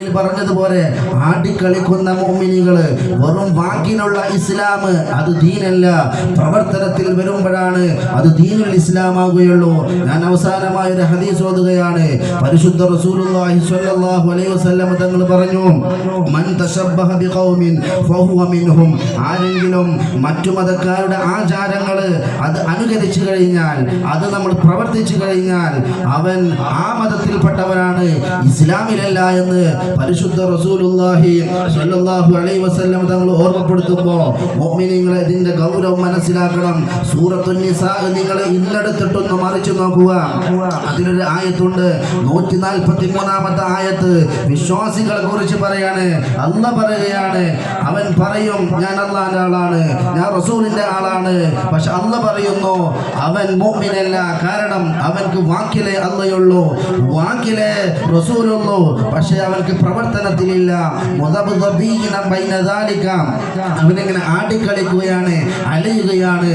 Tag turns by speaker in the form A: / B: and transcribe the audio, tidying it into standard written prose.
A: പറഞ്ഞതുപോലെ ആടിക്കളിക്കുന്ന മുഅ്മിനീകള് വെറും വാക്കിനുള്ള ഇസ്ലാം അത് ദീനല്ല, പ്രവർത്തനത്തിൽ വരുമ്പോഴാണ് അത് ദീനുൽ ഇസ്ലാം ആകുകയുള്ളൂ. ഞാൻ അവസാനമായ ഒരു ഹദീസ് ഓതുകയാണ്. പരിശുദ്ധ റസൂലുള്ളാഹി സ്വല്ലല്ലാഹു അലൈഹി വസല്ലം തങ്ങൾ പറഞ്ഞു, മൻ തശബ്ബഹ ബിഖൗമിൻ ഫഹുവ മിൻഹും. ആരെങ്കിലും മറ്റു മതക്കാരുടെ ആചാരങ്ങൾ അത് അനുകരിച്ചു കഴിഞ്ഞാൽ, അത് നമ്മൾ പ്രവർത്തിച്ചു കഴിഞ്ഞാൽ അവൻ ആ മതത്തിൽപ്പെട്ടവനാണ്, ഇസ്ലാമിലല്ല എന്ന് പരിശുദ്ധ റസൂലുള്ളാഹി സ്വല്ലല്ലാഹു അലൈഹി വസല്ലം തങ്ങൾ ഓർമ്മപ്പെടുത്തുമ്പോൾ മുഅ്മിനീങ്ങളെ ഇതിന്റെ ഗൗരവം മനസ്സിലാക്കണം. സൂറത്തുൻ നിസാ നിങ്ങൾ ഇന്നെടുത്തിട്ടൊന്ന് മറിച്ചു നോക്കുക. അതിലൊരു ആയത്തുണ്ട്, 143-ാമത്തെ ആയത്ത് വിശ്വാസികളെ കുറിച്ച് പറയാണ്. അല്ലാഹ് പറയുകയാണ്, അവൻ പറയും ഞാൻ അല്ലാഹുവിന്റെ ആളാണ്, ഞാൻ റസൂലിന്റെ ആളാണ്. പക്ഷെ അല്ലാഹ് പറയുന്നു അവൻ മുഅ്മിനല്ല. കാരണം അവൻക്ക് വാക്കിലെ അല്ലാഹുള്ളൂ, വാക്കിലെ റസൂലുള്ളൂ, പക്ഷെ അവൻക്ക് പ്രവർത്തനത്തിലില്ല. അവനിങ്ങനെ ആടിക്കളിക്കുകയാണ്, അലയുകയാണ്.